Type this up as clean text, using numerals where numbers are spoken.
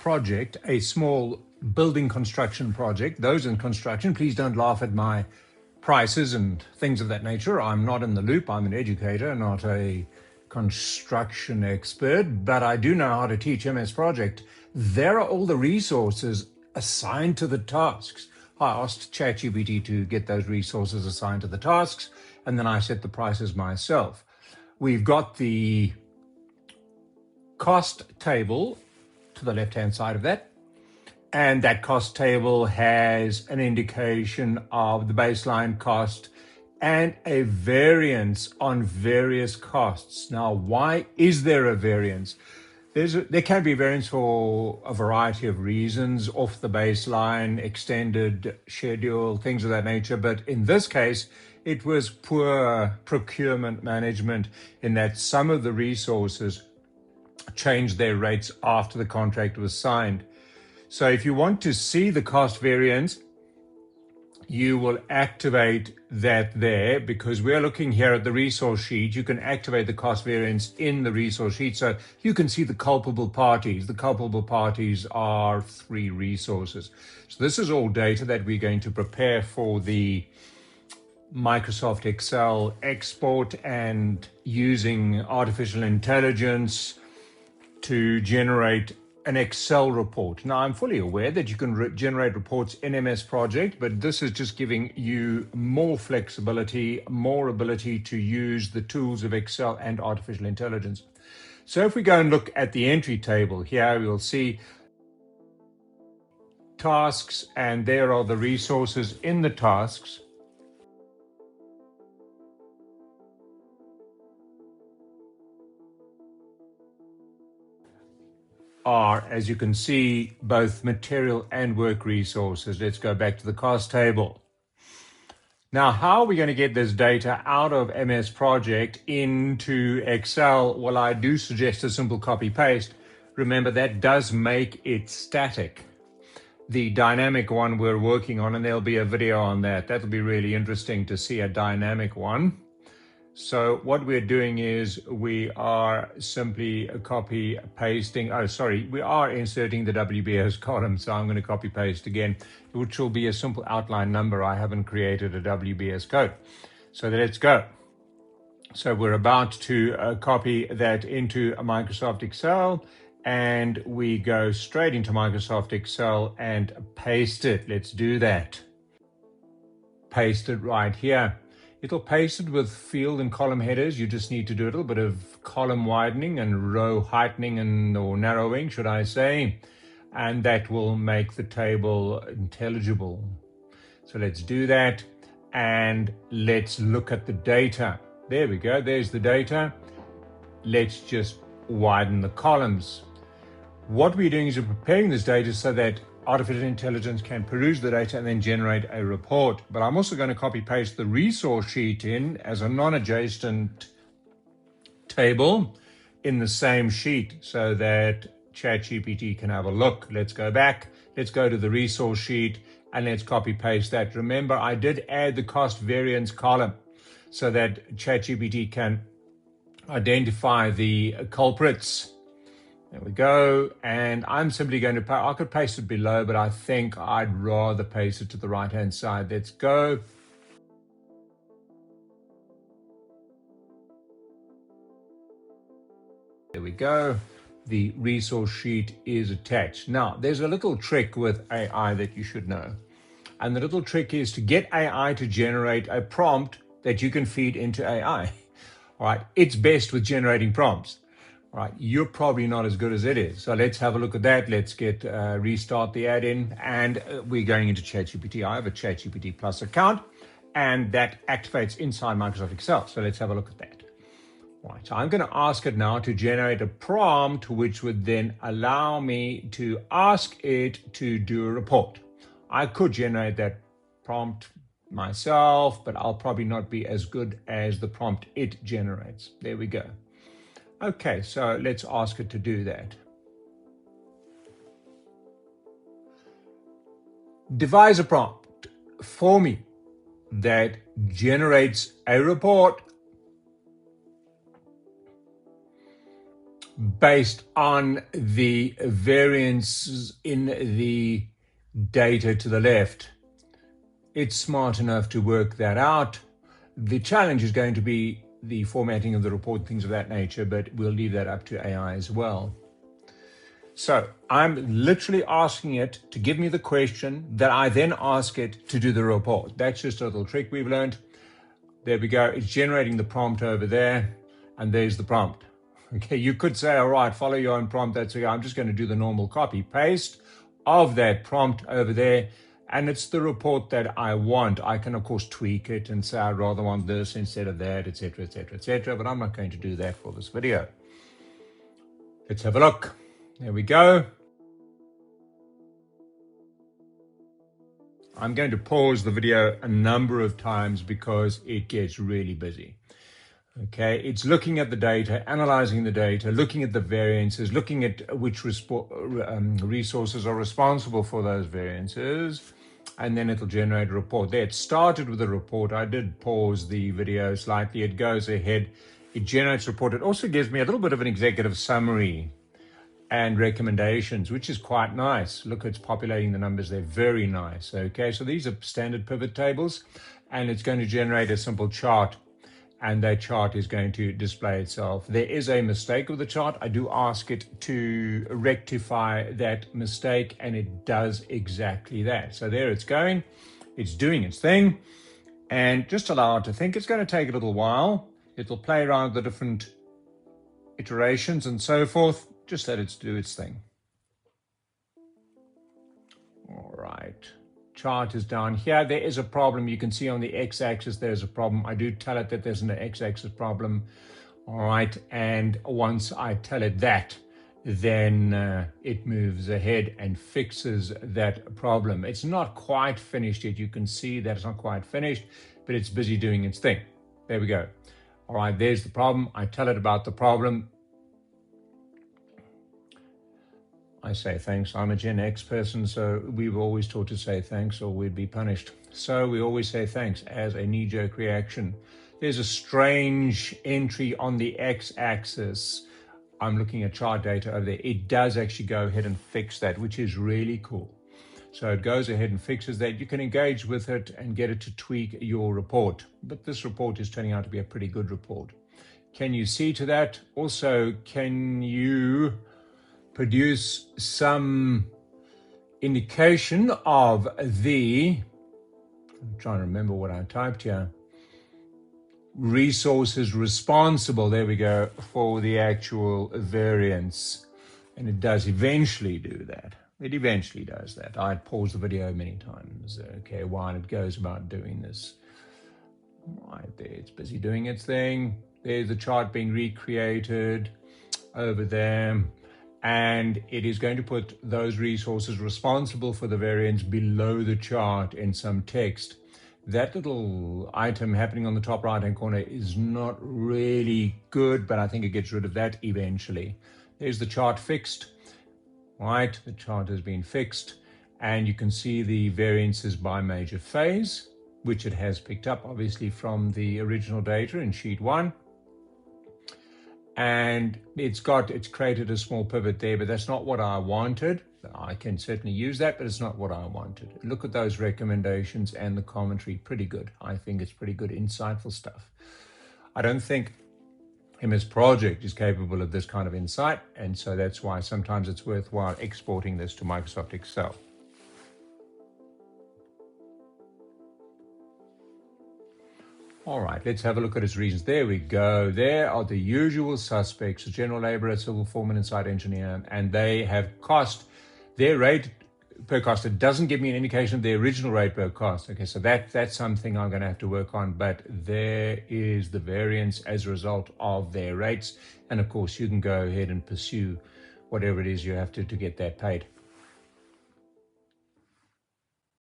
project, a small building construction project. Those in construction, please don't laugh at my prices and things of that nature. I'm not in the loop. I'm an educator, not a construction expert, but I do know how to teach MS Project. There are all the resources assigned to the tasks. I asked ChatGPT to get those resources assigned to the tasks, and then I set the prices myself. We've got the cost table to the left-hand side of that. And that cost table has an indication of the baseline cost and a variance on various costs. Now, why is there a variance? There can be a variance for a variety of reasons, off the baseline, extended schedule, things of that nature. But in this case, it was poor procurement management in that some of the resources changed their rates after the contract was signed. So if you want to see the cost variance, you will activate that there, because we're looking here at the resource sheet. You can activate the cost variance in the resource sheet so you can see the culpable parties. The culpable parties are 3 resources. So this is all data that we're going to prepare for the Microsoft Excel export and using artificial intelligence to generate an Excel report. Now, I'm fully aware that you can generate reports in MS Project, but this is just giving you more flexibility, more ability to use the tools of Excel and artificial intelligence. So if we go and look at the entry table here, we'll see tasks, and there are the resources in the tasks. Are, as you can see, both material and work resources. Let's go back to the cost table. Now, how are we going to get this data out of MS Project into Excel? Well, I do suggest a simple copy paste. Remember, that does make it static. The dynamic one we're working on, and there'll be a video on that. That'll be really interesting to see a dynamic one. So what we're doing is we are simply copy pasting. We are inserting the WBS column. So I'm going to copy paste again, which will be a simple outline number. I haven't created a WBS code. So let's go. So we're about to copy that into a Microsoft Excel, and we go straight into Microsoft Excel and paste it. Let's do that. Paste it right here. It'll paste it with field and column headers. You just need to do a little bit of column widening and row heightening or narrowing, should I say, and that will make the table intelligible. So let's do that, and let's look at the data. There we go, there's the data. Let's just widen the columns. What we're doing is we're preparing this data so that artificial intelligence can peruse the data and then generate a report. But I'm also going to copy paste the resource sheet in as a non-adjacent table in the same sheet so that ChatGPT can have a look. Let's go back. Let's go to the resource sheet and let's copy paste that. Remember, I did add the cost variance column so that ChatGPT can identify the culprits. There we go, and I'm simply going to, I could paste it below, but I think I'd rather paste it to the right-hand side. Let's go. There we go. The resource sheet is attached. Now, there's a little trick with AI that you should know. And the little trick is to get AI to generate a prompt that you can feed into AI. All right, it's best with generating prompts. Right, you're probably not as good as it is. So let's have a look at that. Let's get restart the add-in, and we're going into ChatGPT. I have a ChatGPT Plus account, and that activates inside Microsoft Excel. So let's have a look at that. Right, so I'm going to ask it now to generate a prompt, which would then allow me to ask it to do a report. I could generate that prompt myself, but I'll probably not be as good as the prompt it generates. There we go. Okay, so let's ask it to do that. Devise a prompt for me that generates a report based on the variances in the data to the left. It's smart enough to work that out. The challenge is going to be the formatting of the report, things of that nature, but we'll leave that up to AI as well. So I'm literally asking it to give me the question that I then ask it to do the report. That's just a little trick we've learned. There we go. It's generating the prompt over there, and there's the prompt. Okay, you could say, all right, follow your own prompt. That's okay. I'm just going to do the normal copy paste of that prompt over there, and it's the report that I want. I can, of course, tweak it and say I'd rather want this instead of that, etc., etc., etc., but I'm not going to do that for this video. Let's have a look. There we go. I'm going to pause the video a number of times because it gets really busy. Okay, it's looking at the data, analyzing the data, looking at the variances, looking at which resources are responsible for those variances, and then it'll generate a report. There, it started with a report. I did pause the video slightly. It goes ahead, it generates a report. It also gives me a little bit of an executive summary and recommendations, which is quite nice. Look, it's populating the numbers. They're very nice. Okay, so these are standard pivot tables, and it's going to generate a simple chart, and that chart is going to display itself. There is a mistake with the chart. I do ask it to rectify that mistake, and it does exactly that. So there it's going. It's doing its thing, and just allow it to think. It's going to take a little while. It'll play around with the different iterations and so forth. Just let it do its thing. All right. Chart is down here. There is a problem. You can see on the x-axis there's a problem. I do tell it that there's an x-axis problem. All right. And once I tell it that, then it moves ahead and fixes that problem. It's not quite finished yet. You can see that it's not quite finished, but it's busy doing its thing. There we go. All right. There's the problem. I tell it about the problem. I say thanks. I'm a Gen X person, so we were always taught to say thanks or we'd be punished. So we always say thanks as a knee-jerk reaction. There's a strange entry on the x-axis. I'm looking at chart data over there. It does actually go ahead and fix that, which is really cool. So it goes ahead and fixes that. You can engage with it and get it to tweak your report. But this report is turning out to be a pretty good report. Can you see to that? Also, can you produce some indication of the, I'm trying to remember what I typed here, resources responsible, there we go, for the actual variance. And it does eventually do that. It eventually does that. I'd pause the video many times, okay, while it goes about doing this. Right there, it's busy doing its thing. There's the chart being recreated over there. And it is going to put those resources responsible for the variance below the chart in some text. That little item happening on the top right-hand corner is not really good, but I think it gets rid of that eventually. There's the chart fixed, right? The chart has been fixed, and you can see the variances by major phase, which it has picked up, obviously, from the original data in sheet 1. And it's created a small pivot there, but that's not what I wanted. I can certainly use that, but it's not what I wanted. Look at those recommendations and the commentary. Pretty good. I think it's pretty good, insightful stuff. I don't think MS Project is capable of this kind of insight, and so that's why sometimes it's worthwhile exporting this to Microsoft Excel. All right, let's have a look at its reasons. There we go. There are the usual suspects: a general laborer, civil foreman, and site engineer, and they have cost. Their rate per cost, it doesn't give me an indication of the original rate per cost. Okay, so that's something I'm going to have to work on, but there is the variance as a result of their rates. And of course, you can go ahead and pursue whatever it is you have to get that paid.